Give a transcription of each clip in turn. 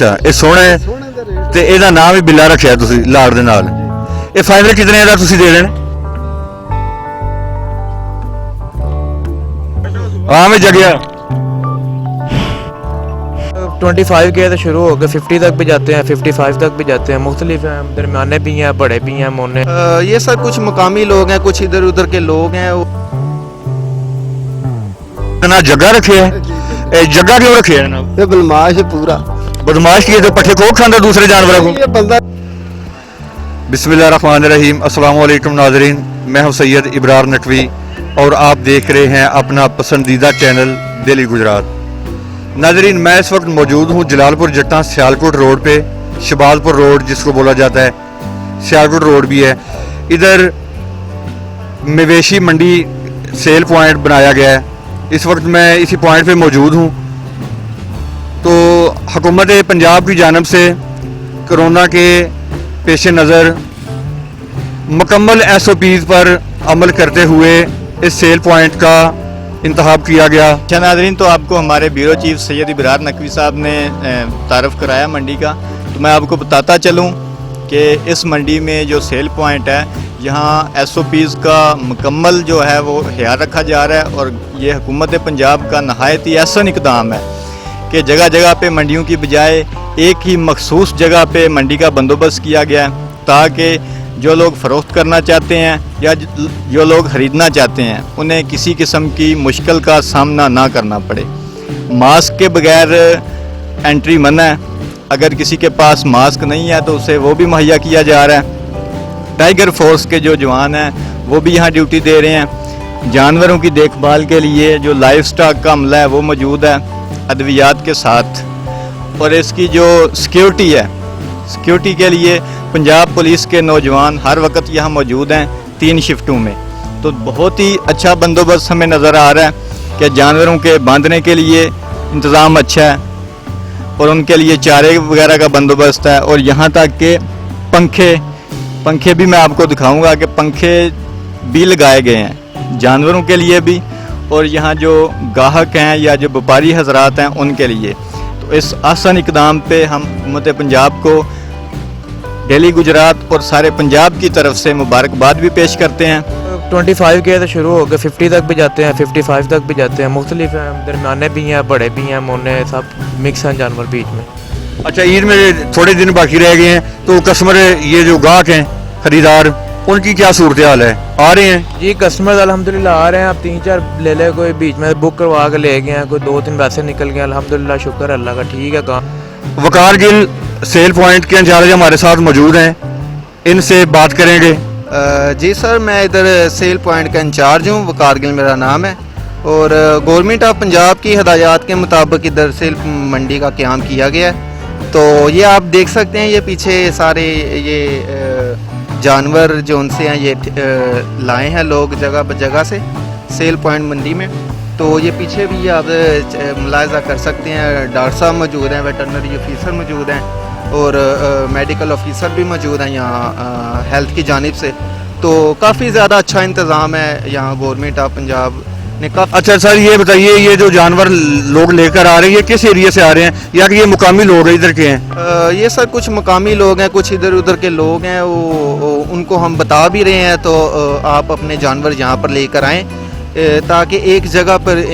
ਅੱਛਾ, ਇਹ ਸੋਹਣਾ ਹੈ ਤੇ ਇਹਦਾ ਨਾਮ ਵੀ ਬਿੱਲਾ ਰੱਖਿਆ ਤੁਸੀਂ ਲਾੜ ਦੇ ਨਾਲ। ਇਹ ਫਾਈਨਲ ਕਿਤਨੇ ਦਾ ਤੁਸੀਂ ਦੇ ਦੇਣੇ? हाँ में जगह 25K से शुरू हो गए 50 तक भी जाते हैं, 55 तक भी जाते हैं, मुख्तलिफ हैं, दरमियाने भी हैं, बड़े भी हैं, मोने। ये सर कुछ मुकामी लोग हैं, कुछ इधर उधर के लोग हैं। ना जगह रखे है, जगह क्यों रखे है ना? ये बदमाश है पूरा, बदमाश किए तो पट्टे को खाना दूसरे जानवरों को। ये बंदा। बिस्मिल्लाहिर्रहमानिर्रहीम। अस्सलाम वालेकुम नाज़रीन, मैं हूं सैयद इब्रार नकवी और आप देख रहे हैं अपना पसंदीदा चैनल डेली गुजरात। नाज़रीन, मैं इस वक्त मौजूद हूं जलालपुर जट्टा सियालकोट रोड पे, शबाजपुर रोड जिसको बोला जाता है, सियालकोट रोड भी है। इधर मवेशी मंडी सेल पॉइंट बनाया गया है। इस वक्त मैं इसी पॉइंट पे मौजूद हूं। तो हुकूमत पंजाब की जानिब से कोरोना के पेश नज़र मुकम्मल SOPs पर अमल करते हुए इस सेल पॉइंट का इंतखाब किया गया। अच्छा नाज़रीन, तो आपको हमारे ब्यूरो चीफ सैयद इब्रार नकवी साहब ने तारफ़ कराया मंडी का। तो मैं आपको बताता चलूं कि इस मंडी में जो सेल पॉइंट है, यहाँ SOPs का मुकम्मल जो है वो ख्याल रखा जा रहा है। और ये हुकूमत पंजाब का नहायत ही ऐसा इक़दाम है कि जगह जगह पे मंडियों की बजाय एक ही मखसूस जगह पे मंडी का बंदोबस्त किया गया है, ताकि जो लोग फ़रोख्त करना चाहते हैं या जो लोग ख़रीदना चाहते हैं उन्हें किसी किस्म की मुश्किल का सामना ना करना पड़े। मास्क के बगैर एंट्री मना है। अगर किसी के पास मास्क नहीं है तो उसे वो भी मुहैया किया जा रहा है। टाइगर फोर्स के जो जवान हैं वो भी यहाँ ड्यूटी दे रहे हैं। जानवरों की देखभाल के लिए जो लाइफ स्टॉक का अमला है वो मौजूद है अद्वियात के साथ। और इसकी जो सिक्योरिटी है, सिक्योरिटी के लिए पंजाब पुलिस के नौजवान हर वक्त यहाँ मौजूद हैं 3 शिफ्टों में। तो बहुत ही अच्छा बंदोबस्त हमें नज़र आ रहा है कि जानवरों के बांधने के लिए इंतज़ाम अच्छा है और उनके लिए चारे वगैरह का बंदोबस्त है। और यहाँ तक कि पंखे भी मैं आपको दिखाऊंगा कि पंखे भी लगाए गए हैं जानवरों के लिए भी, और यहाँ जो गाहक हैं या जो व्यापारी हजरात हैं उनके लिए। तो इस आसान इक़दाम पे हम हुकूमत पंजाब को डेली गुजरात और सारे पंजाब की तरफ से मुबारकबाद भी पेश करते हैं। 25K से शुरू हो गए 50 तक भी जाते हैं, 55 तक भी जाते हैं, मुख्तलिफ हैं, दरमियाने भी हैं, बड़े भी हैं, मोने, सब मिक्स हैं जानवर बीच में। अच्छा, ईद में थोड़े दिन बाकी रह गए हैं, तो कस्टमर ये जो गाहक हैं खरीदार उनकी क्या सूरत हाल है? आ रहे हैं जी कस्टमर अल्हम्दुलिल्लाह आ रहे हैं। अब 3-4 ले ले, कोई बीच में बुक करवा के ले गए हैं, कोई 2-3 वैसे निकल गए। अल्हम्दुलिल्लाह, शुक्र अल्लाह का, ठीक है काम। वकार गिल सेल पॉइंट के इंचार्ज हमारे साथ मौजूद हैं, इनसे बात करेंगे। जी सर, मैं इधर सेल पॉइंट का इंचार्ज हूँ, वकार गिल मेरा नाम है। और गवर्नमेंट ऑफ पंजाब की हदायत के मुताबिक इधर सेल मंडी का क़याम किया गया है। तो ये आप देख सकते हैं, ये पीछे सारे ये जानवर जो उनसे हैं ये लाए हैं लोग जगह जगह से सेल पॉइंट मंडी में। तो ये पीछे भी आप मुलाहिज़ा कर सकते हैं, डॉक्टर साहब मौजूद हैं, वेटरनरी ऑफिसर मौजूद हैं और मेडिकल ऑफिसर भी मौजूद हैं यहाँ हेल्थ की जानिब से। तो काफ़ी ज़्यादा अच्छा इंतज़ाम है यहाँ गवर्नमेंट ऑफ पंजाब ने। अच्छा सर, ये बताइए, ये जो जानवर लोग लेकर आ रहे हैं ये किस एरिया से आ रहे हैं, या कि ये मुकामी लोग हैं इधर के हैं? ये सर कुछ मुकामी लोग हैं, कुछ इधर उधर के लोग हैं। वो उनको हम बता भी रहे हैं। तो आप अपने जानवर यहाँ पर लेकर आएँ ताकि एक जगह पर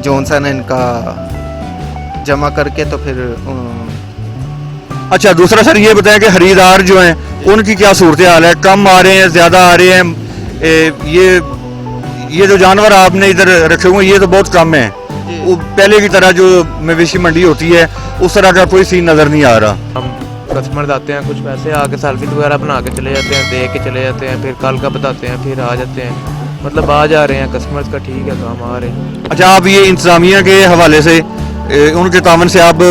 जौन सा ना इनका जमा करके तो फिर। अच्छा, दूसरा सर ये बताएं कि खरीदार जो हैं उनकी क्या सूरत हाल है? कम आ रहे हैं, ज़्यादा आ रहे हैं? ये जो जानवर आपने इधर रखे हुए हैं ये तो बहुत कम है। वो पहले की तरह जो मवेशी मंडी होती है उस तरह का कोई सीन नज़र नहीं आ रहा। हम कस्टमर आते हैं, कुछ पैसे आके सेल्फी वगैरह बना के चले जाते हैं, दे के चले जाते हैं, फिर कल का बताते हैं, फिर आ जाते हैं। मतलब आ जा रहे हैं कस्टमर्स का, ठीक है काम, आ रहे हैं। अच्छा, आप ये इंतज़ामिया के हवाले से उनके तावन से आप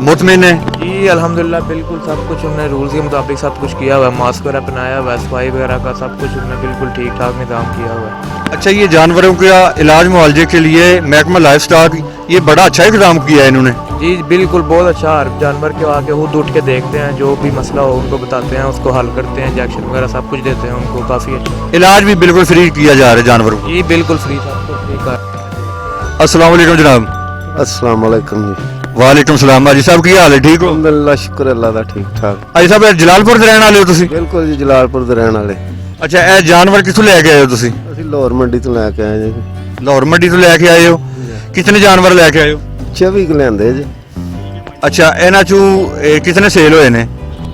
मुतमिन हैं? जी अल्हम्दुलिल्लाह, बिल्कुल सब कुछ उन्होंने रूल्स के मुताबिक सब कुछ किया हुआ है। मास्क वगैरह पहनाया हुआ है, सफाई वगैरह का सब कुछ उन्होंने बिल्कुल ठीक ठाक निज़ाम किया हुआ है। अच्छा, ये जानवरों का इलाज मुआवजे के लिए महकमा लाइफ स्टॉक ये बड़ा अच्छा इंतजाम किया है इन्होंने। जी बिल्कुल, बहुत अच्छा। हर जानवर के आके खुद उठ के देखते हैं, जो भी मसला हो उनको बताते हैं, उसको हल करते हैं, इंजेक्शन वगैरह सब कुछ देते हैं उनको। काफ़ी अच्छा इलाज भी बिल्कुल फ्री किया जा रहा है जानवरों को? जी बिल्कुल फ्री, सब कुछ फ्री का। अस्सलाम वालेकुम जनाब। अस्सलाम वालेकुम जी। ਵਾਲੇਕੁਮ ਸਲਾਮ ਹਾਜੀ ਸਾਹਿਬ, ਕੀ ਹਾਲ ਹੈ? ਠੀਕ ਹੋ? ਅਲਹਮਦੁਲਿਲਾ, ਸ਼ੁਕਰ ਅੱਲਾ ਦਾ, ਠੀਕ ਠਾਕ। ਹਾਜੀ ਸਾਹਿਬ ਇਹ ਜਲਾਲਪੁਰ ਦੇ ਰਹਿਣ ਵਾਲੇ ਹੋ ਤੁਸੀਂ? ਬਿਲਕੁਲ ਜੀ, ਜਲਾਲਪੁਰ ਦੇ ਰਹਿਣ ਵਾਲੇ। ਅੱਛਾ, ਇਹ ਜਾਨਵਰ ਕਿੱਥੋਂ ਲੈ ਕੇ ਆਏ ਹੋ ਤੁਸੀਂ? ਅਸੀਂ ਲਾਹੌਰ ਮੰਡੀ ਤੋਂ ਲੈ ਕੇ ਆਏ ਜੀ। ਲਾਹੌਰ ਮੰਡੀ ਤੋਂ ਲੈ ਕੇ ਆਏ ਹੋ? ਕਿਤਨੇ ਜਾਨਵਰ ਲੈ ਕੇ ਆਏ ਹੋ? 24 ਕੁ ਲਿਆਂਦੇ ਜੀ। ਅੱਛਾ, ਇਹਨਾਂ ਚੋਂ ਕਿਤਨੇ ਸੇਲ ਹੋਏ ਨੇ?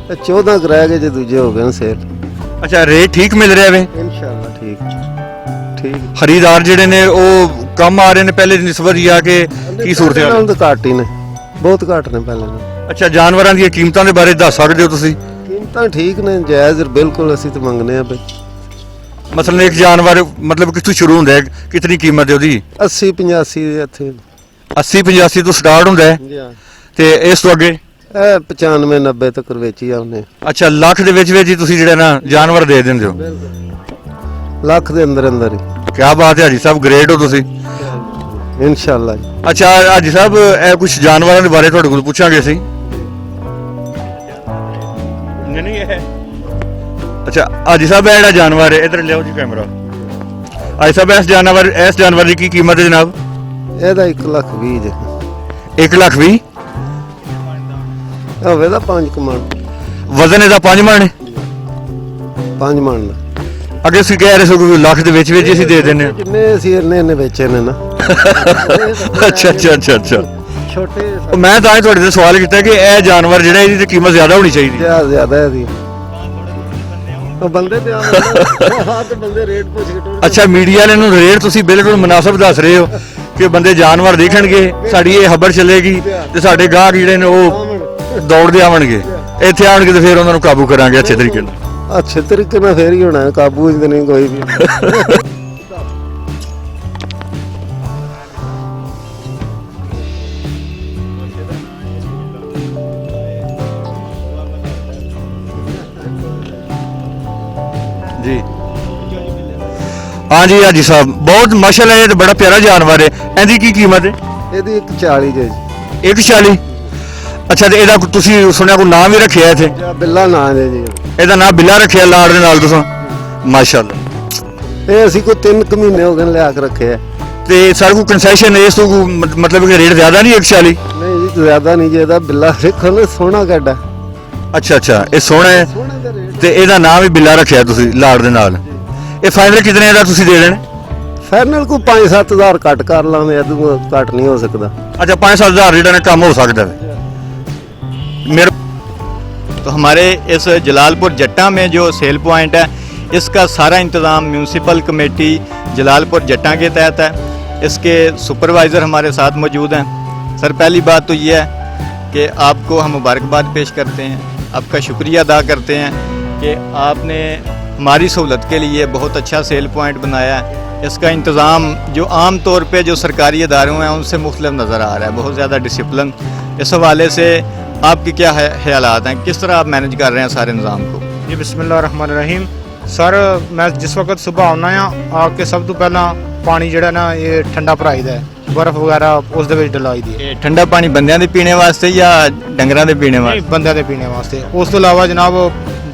ਤੇ 14 ਕੁ ਰਹਿ ਗਏ ਜੀ, ਦੂਜੇ ਹੋ ਗਏ ਨੇ ਸੇਲ। ਅੱਛਾ, ਰੇਟ ਠੀਕ ਮਿਲ ਰਿਹਾ ਵੇ? ਇਨਸ਼ਾਅੱਲਾ ਠੀਕ ਠੀਕ। ਖਰੀਦਾਰ ਜਿਹੜੇ ਨੇ ਉਹ ਕਮ ਆ ਰਹੇ ਨੇ ਪਹਿਲੇ ਦੀ ਨਿਸਬਤ ਜਾਂ ਕਿ ਕੀ ਸੂਰਤ ਹਾਲ? ਹੁਣ ਤਾਂ ਘੱਟ ਹੀ ਨੇ, ਬਹੁਤ ਘੱਟ ਨੇ ਪਹਿਲਾਂ ਨਾਲੋਂ। ਅੱਛਾ, ਜਾਨਵਰਾਂ ਦੀਆਂ ਕੀਮਤਾਂ ਦੇ ਬਾਰੇ ਦੱਸ ਸਕਦੇ ਹੋ ਤੁਸੀਂ? ਕੀਮਤਾਂ ਠੀਕ ਨੇ, ਜਾਇਜ਼ ਬਿਲਕੁਲ। ਅਸੀਂ ਤਾਂ ਮੰਗਨੇ ਆ ਬਈ ਮਸਲਨ ਇੱਕ ਜਾਨਵਰ ਮਤਲਬ ਕਿੱਥੋਂ ਸ਼ੁਰੂ ਹੁੰਦਾ ਹੈ, ਕਿਤਨੀ ਕੀਮਤ ਹੈ ਉਹਦੀ? 80 85 ਇੱਥੇ 80 85 ਤੋਂ ਸਟਾਰਟ ਹੁੰਦਾ ਹੈ ਜੀ ਹਾਂ। ਤੇ ਇਸ ਤੋਂ ਅੱਗੇ? ਇਹ 95 90 ਤੱਕ ਵੇਚੀ ਆ ਉਹਨੇ। ਅੱਛਾ, ਲੱਖ ਦੇ ਵਿੱਚ ਹੀ ਤੁਸੀਂ ਜਿਹੜਾ ਨਾ ਜਾਨਵਰ ਦੇ ਦਿੰਦੇ ਹੋ? ਲੱਖ ਦੇ ਅੰਦਰ ਅੰਦਰ ਹੀ। ਕੀ ਬਾਤ ਹੈ ਹਾਜੀ ਸਾਹਿਬ, ਗ੍ਰੇਟ ਹੋ ਤੁਸੀਂ। ਇਨਸ਼ਾਅੱਲਾ ਜੀ। ਅੱਛਾ ਹਾਜੀ ਸਾਹਿਬ, ਇਹ ਕੁਝ ਜਾਨਵਰਾਂ ਦੇ ਬਾਰੇ ਤੁਹਾਡੇ ਕੋਲ ਪੁੱਛਾਂਗੇ ਅਸੀਂ। ਨਹੀਂ ਇਹ ਅੱਛਾ ਹਾਜੀ ਸਾਹਿਬ, ਇਹ ਜਿਹੜਾ ਜਾਨਵਰ ਹੈ, ਇਧਰ ਲਿਆਓ ਜੀ ਕੈਮਰਾ। ਹਾਜੀ ਸਾਹਿਬ, ਇਸ ਜਾਨਵਰ ਦੀ ਕੀ ਕੀਮਤ ਹੈ ਜਨਾਬ? ਇਹਦਾ 1,20,000 ਜੀ। 1,20,000? ਹੋਵੇ ਦਾ 5 ਕਮਾਣ। ਵਜ਼ਨ ਇਹਦਾ 5 ਮਣ ਹੈ? 5 ਮਣ ਦਾ। ਅੱਗੇ ਤੁਸੀਂ ਕਹਿ ਰਹੇ ਸੀ ਕਿ ਲੱਖ ਦੇ ਵਿੱਚ ਅਸੀਂ ਦੇ ਦਿੰਦੇ ਹਾਂ। ਕਿੰਨੇ ਅਸੀਂ ਇੰਨੇ ਵੇਚੇ ਨੇ ਨਾ। ਅੱਛਾ ਅੱਛਾ ਅੱਛਾ ਅੱਛਾ। ਛੋਟੇ ਮੈਂ ਤਾਂ ਹੀ ਤੁਹਾਡੇ ਤੋਂ ਸਵਾਲ ਕੀਤਾ ਕਿ ਇਹ ਜਾਨਵਰ ਜਿਹੜਾ ਇਹਦੀ ਤੇ ਕੀਮਤ ਜ਼ਿਆਦਾ ਹੋਣੀ ਚਾਹੀਦੀ। ਜ਼ਿਆਦਾ ਇਹਦੀ। ਉਹ ਬੰਦੇ ਤੇ ਹਾਂ ਤੇ ਬੰਦੇ ਰੇਟ ਪੁੱਛ ਕੇ ਟੋੜ। ਅੱਛਾ, ਮੀਡੀਆ ਵਾਲਿਆਂ ਨੂੰ ਰੇਟ ਤੁਸੀਂ ਬਿਲਕੁਲ ਮੁਨਾਸਬ ਦੱਸ ਰਹੇ ਹੋ ਕਿ ਬੰਦੇ ਜਾਨਵਰ ਦੇਖਣਗੇ, ਸਾਡੀ ਇਹ ਖਬਰ ਚੱਲੇਗੀ ਤੇ ਸਾਡੇ ਗਾਹਕ ਜਿਹੜੇ ਨੇ ਉਹ ਦੌੜਦੇ ਆਵਣਗੇ, ਇੱਥੇ ਆਉਣਗੇ ਤੇ ਫਿਰ ਉਹਨਾਂ ਨੂੰ ਕਾਬੂ ਕਰਾਂਗੇ ਅੱਛੇ ਤਰੀਕੇ ਨਾਲ। ਅੱਛੇ ਤਰੀਕੇ ਨਾਲ ਫੇਰ ਹੀ ਹੋਣਾ ਹੈ, ਕਾਬੂ ਚ ਨਹੀਂ ਕੋਈ ਵੀ। ਜੀ ਹਾਂਜੀ ਹਾਜੀ ਸਾਹਿਬ, ਬਹੁਤ ਮਾਸ਼ਾਅੱਲਾ, ਇਹ ਤਾਂ ਬੜਾ ਪਿਆਰਾ ਜਾਨਵਰ ਹੈ। ਇਹਦੀ ਕੀ ਕੀਮਤ ਹੈ? ਇਹਦੀ 1,40 ਜੀ। 1,40? ਅੱਛਾ, ਤੇ ਇਹਦਾ ਤੁਸੀਂ ਸੁਣਿਆ ਕੋਈ ਨਾਮ ਵੀ ਰੱਖਿਆ ਇੱਥੇ? ਬਿੱਲਾ ਨਾਂ ਹੈ ਜੀ। ਇਹਦਾ ਨਾਮ ਬਿੱਲਾ ਰੱਖਿਆ ਲਾੜ ਦੇ ਨਾਲ ਤੁਸੀਂ? ਮਾਸ਼ਾਅੱਲਾ। ਇਹ ਅਸੀਂ ਕੋਈ 3 ਕੁ ਮਹੀਨੇ ਹੋ ਗਏ ਨੇ ਲਿਆ ਕੇ ਰੱਖਿਆ। ਤੇ ਸਰ ਕੋਈ ਕਨਸੈਸ਼ਨ ਇਸ ਤੋਂ ਮਤਲਬ ਕਿ ਰੇਟ ਜ਼ਿਆਦਾ ਨਹੀਂ 1,40? ਨਹੀਂ ਜੀ, ਜ਼ਿਆਦਾ ਨਹੀਂ ਜੀ। ਇਹਦਾ ਬਿੱਲਾ ਵੇਖੋ ਨਾ, ਸੋਹਣਾ ਕੱਢਾ। ਅੱਛਾ ਅੱਛਾ, ਇਹ ਸੋਹਣਾ ਹੈ ਸੋਹਣੇ ਦਾ ਰੇਟ। ਤੇ ਇਹਦਾ ਨਾਮ ਵੀ ਬਿੱਲਾ ਰੱਖਿਆ ਤੁਸੀਂ ਲਾੜ ਦੇ ਨਾਲ। ਇਹ ਫਾਈਨਲ ਕਿਤਨੇ ਦਾ ਤੁਸੀਂ ਦੇ ਦੇਣੇ? ਫਾਈਨਲ ਕੋਈ 5-7 ਹਜ਼ਾਰ ਘੱਟ ਕਰ ਲਾਂਗੇ, ਇਹਦੋਂ ਘੱਟ ਨਹੀਂ ਹੋ ਸਕਦਾ। अच्छा 5-7 हज़ार लीटर में कम हो सकता है मेरे। तो हमारे इस जलालपुर जट्टा में जो सेल पॉइंट है, इसका सारा इंतज़ाम म्यूनसिपल कमेटी जलालपुर जट्टा के तहत है। इसके सुपरवाइज़र हमारे साथ मौजूद हैं। सर, पहली बात तो ये है कि आपको हम मुबारकबाद पेश करते हैं, आपका शुक्रिया अदा करते हैं कि आपने हमारी सहूलत के लिए बहुत अच्छा सेल पॉइंट बनाया है। इसका इंतज़ाम जो आम तौर पे जो सरकारी इदारों हैं उनसे मुख्तलिफ नज़र आ रहा है, बहुत ज़्यादा डिसिप्लिन। इस हवाले से आपके क्या ख्यालात हैं, किस तरह आप मैनेज कर रहे हैं सारे निज़ाम को? जी बिस्मिल्लाहिर्रहमानिर्रहीम। सर, मैं जिस वक्त सुबह आना आके सब तो पहला पानी ਜਿਹੜਾ ਨਾ ਇਹ ਠੰਡਾ ਭਰਾਈਦਾ ਹੈ, ਬਰਫ਼ ਵਗੈਰਾ ਉਸ ਦੇ ਵਿੱਚ ਡਲਾਈ ਦੀ ਹੈ। ਇਹ ਠੰਡਾ ਪਾਣੀ ਬੰਦਿਆਂ ਦੇ ਪੀਣੇ ਵਾਸਤੇ ਜਾਂ ਡੰਗਰਾਂ ਦੇ ਪੀਣੇ ਨਹੀਂ, ਵਾਸਤੇ? ਬੰਦਿਆਂ ਦੇ ਪੀਣੇ ਵਾਸਤੇ। ਉਸ ਤੋਂ ਇਲਾਵਾ ਜਨਾਬ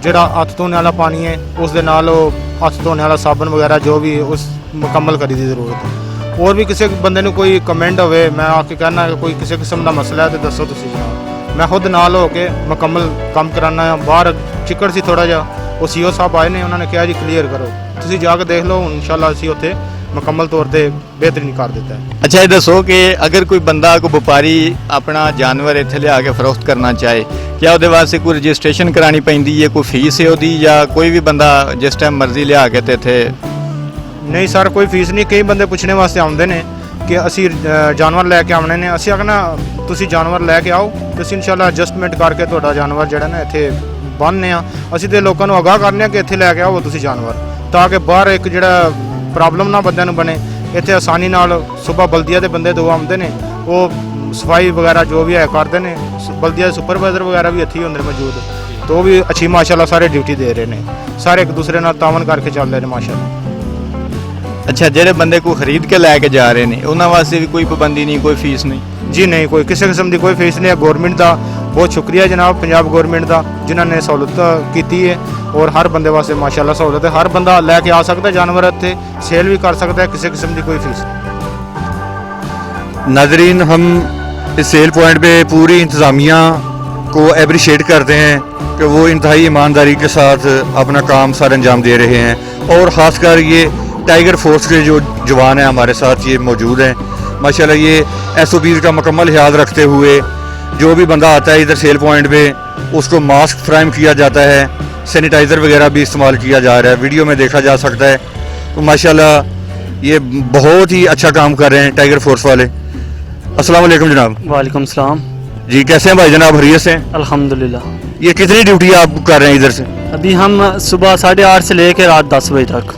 ਜਿਹੜਾ ਹੱਥ ਧੋਣੇ ਵਾਲਾ ਪਾਣੀ ਹੈ, ਉਸ ਦੇ ਨਾਲ ਉਹ ਹੱਥ ਧੋਣੇ ਵਾਲਾ ਸਾਬਣ ਵਗੈਰਾ ਜੋ ਵੀ ਉਸ ਮੁਕੰਮਲ ਕਰੀ ਦੀ ਜ਼ਰੂਰਤ ਹੈ। ਹੋਰ ਵੀ ਕਿਸੇ ਬੰਦੇ ਨੂੰ ਕੋਈ ਕਮੈਂਟ ਹੋਵੇ, ਮੈਂ ਆ ਕੇ ਕਹਿਣਾ ਕੋਈ ਕਿਸੇ ਕਿਸਮ ਦਾ ਮਸਲਾ ਹੈ ਤੇ ਦੱਸੋ ਤੁਸੀਂ ਜਨਾਬ। ਮੈਂ ਖੁਦ ਨਾਲ ਹੋ ਕੇ ਮੁਕੰਮਲ ਕੰਮ ਕਰਾਨਾ ਆ। ਬਾਹਰ ਚਿੱਕੜ ਸੀ ਥੋੜਾ ਜਿਹਾ, ਉਹ ਸੀਓ ਸਾਹਿਬ ਆਏ ਨੇ, ਉਹਨਾਂ ਨੇ ਕਿਹਾ ਜੀ ਕਲੀਅਰ ਕਰੋ, ਤੁਸੀਂ ਜਾ ਕੇ ਦੇਖ ਲਓ। ਇਨਸ਼ਾਅੱਲਾ ਅਸੀਂ ਉੱਥੇ ਮੁਕੰਮਲ ਤੌਰ ਤੇ ਬਿਹਤਰੀਨ ਕਰ ਦਿੱਤਾ ਹੈ। अच्छा, ये दसो कि अगर कोई बंदा को व्यापारी अपना जानवर इत्थे लिया के फरोख्त करना चाहे, क्या ਉਹਦੇ ਵਾਸਤੇ ਕੋਈ ਰਜਿਸਟ੍ਰੇਸ਼ਨ ਕਰਾਣੀ ਪੈਂਦੀ ਹੈ, ਕੋਈ ਫੀਸ ਹੈ ਉਹਦੀ, ਜਾਂ ਕੋਈ ਵੀ ਬੰਦਾ ਜਿਸ ਟਾਈਮ ਮਰਜ਼ੀ ਲਿਆ ਕੇ ਤੇ ਇੱਥੇ? ਨਹੀਂ ਸਰ, ਕੋਈ ਫੀਸ ਨਹੀਂ। ਕਈ ਬੰਦੇ ਪੁੱਛਣੇ ਵਾਸਤੇ ਆਉਂਦੇ ਨੇ ਕਿ ਅਸੀਂ ਜਾਨਵਰ ਲੈ ਕੇ ਆਉਣੇ ਨੇ। ਅਸੀਂ ਆਖਣਾ ਤੁਸੀਂ ਜਾਨਵਰ ਲੈ ਕੇ ਆਓ, ਤੁਸੀਂ ਇਨਸ਼ਾਅੱਲਾ ਐਡਜਸਟਮੈਂਟ ਕਰਕੇ ਤੁਹਾਡਾ ਜਾਨਵਰ ਜਿਹੜਾ ਨਾ ਇੱਥੇ ਬੰਨ੍ਹਨੇ ਆ। ਅਸੀਂ ਤੇ ਲੋਕਾਂ ਨੂੰ ਆਗਾਹ ਕਰਨੇ ਆ ਕਿ ਇੱਥੇ ਲੈ ਕੇ ਆਓ ਤੁਸੀਂ ਜਾਨਵਰ, ਤਾਂ ਕਿ ਬਾਹਰ ਇੱਕ ਜਿਹੜਾ ਪ੍ਰੋਬਲਮ ਨਾ ਬੰਦਿਆਂ ਨੂੰ ਬਣੇ। ਇੱਥੇ ਆਸਾਨੀ ਨਾਲ ਸਵੇਰ ਬਲਦੀਆ ਦੇ ਬੰਦੇ ਦੋ ਆਉਂਦੇ ਨੇ, ਉਹ ਸਫਾਈ ਵਗੈਰਾ ਜੋ ਵੀ ਹੈ ਕਰਦੇ ਨੇ। ਬਲਦੀਆ ਦੇ ਸੁਪਰਵਾਈਜ਼ਰ ਵਗੈਰਾ ਵੀ ਇੱਥੇ ਹੀ ਹੁੰਦੇ ਨੇ ਮੌਜੂਦ, ਤਾਂ ਉਹ ਵੀ ਅੱਛੀ ਮਾਸ਼ਾਅੱਲਾ ਸਾਰੇ ਡਿਊਟੀ ਦੇ ਰਹੇ ਨੇ। ਸਾਰੇ ਇੱਕ ਦੂਸਰੇ ਨਾਲ ਤਾਵਨ ਕਰਕੇ ਚੱਲ ਰਹੇ ਨੇ ਮਾਸ਼ਾਅੱਲਾ। ਅੱਛਾ, ਜਿਹੜੇ ਬੰਦੇ ਕੋਈ ਖਰੀਦ ਕੇ ਲੈ ਕੇ ਜਾ ਰਹੇ ਨੇ ਉਹਨਾਂ ਵਾਸਤੇ ਵੀ ਕੋਈ ਪਾਬੰਦੀ ਨਹੀਂ, ਕੋਈ ਫੀਸ ਨਹੀਂ? ਜੀ ਨਹੀਂ, ਕੋਈ ਕਿਸੇ ਕਿਸਮ ਦੀ ਕੋਈ ਫੀਸ ਨਹੀਂ ਹੈ। ਗਵਰਨਮੈਂਟ ਦਾ ਬਹੁਤ ਸ਼ੁਕਰੀਆ ਜਨਾਬ, ਪੰਜਾਬ ਗਵਰਨਮੈਂਟ ਦਾ, ਜਿਨ੍ਹਾਂ ਨੇ ਸਹੂਲਤ ਕੀਤੀ ਹੈ। और हर बंदे वास्ते माशाल्लाह सहूलत है। हर बंदा लैके आ सकता है जानवर, इत्थे सेल भी कर सकता है, किसी किस्म की कोई फीस। नाजरीन, हम इस सेल पॉइंट पे पूरी इंतज़ामिया को अप्रिशिएट करते हैं कि वो इंतहाई ईमानदारी के साथ अपना काम सर अंजाम दे रहे हैं। और ख़ासकर ये टाइगर फोर्स के जो जवान हैं हमारे साथ ये मौजूद हैं, माशाल्लाह ये SOPs का मुकम्मल ख्याल रखते हुए जो भी बंदा आता है इधर सेल पॉइंट पे उसको मास्क फ्राहम किया जाता है, सैनिटाइज़र वगैरह भी इस्तेमाल किया जा रहा है, वीडियो में देखा जा सकता है। तो माशाल्लाह ये बहुत ही अच्छा काम कर रहे हैं टाइगर फोर्स वाले। अस्सलाम वालेकुम जनाब। वालेकुम सलाम। जी कैसे हैं भाई जनाब, खैरियत से हैं? अल्हम्दुलिल्लाह। ये कितनी ड्यूटी आप कर रहे हैं इधर से? अभी हम सुबह 8:30 से लेकर रात 10 बजे तक।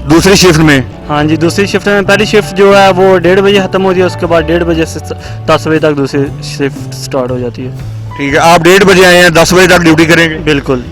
दूसरी शिफ्ट में? हाँ जी, दूसरी शिफ्ट में। पहली शिफ्ट जो है वो 1:30 बजे ख़त्म होती है, उसके बाद 1:30 बजे से 10 बजे तक दूसरी शिफ्ट स्टार्ट हो जाती है। ठीक है, आप 1:30 बजे आए हैं, 10 बजे तक ड्यूटी करेंगे? बिल्कुल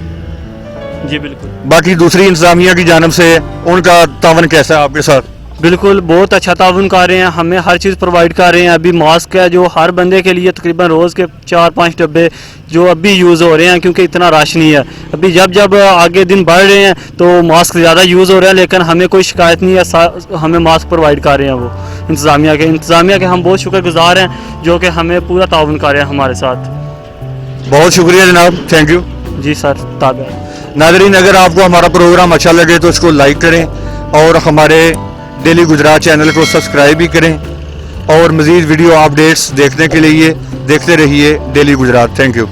जी, बिल्कुल। बाकी दूसरी इंतजामिया की जानब से उनका तावन कैसा है आपके साथ? बिल्कुल बहुत अच्छा ताउन कर रहे हैं, हमें हर चीज़ प्रोवाइड कर रहे हैं। अभी मास्क है जो हर बंदे के लिए तकरीबन रोज़ के 4-5 डब्बे जो अभी यूज़ हो रहे हैं, क्योंकि इतना रश नहीं है। अभी जब आगे दिन बढ़ रहे हैं तो मास्क ज़्यादा यूज़ हो रहे हैं, लेकिन हमें कोई शिकायत नहीं है। हमें मास्क प्रोवाइड कर रहे हैं वो इंतज़ामिया के हम बहुत शुक्रगुजार हैं जो कि हमें पूरा ताउन कर रहे हैं हमारे साथ। बहुत शुक्रिया जनाब, थैंक यू। जी सर, ताबे। नाज़रीन, अगर आपको हमारा प्रोग्राम अच्छा लगे तो इसको लाइक करें और हमारे डेली गुजरात चैनल को सब्सक्राइब भी करें और मज़ीद वीडियो अपडेट्स देखने के लिए देखते रहिए डेली गुजरात। Thank you.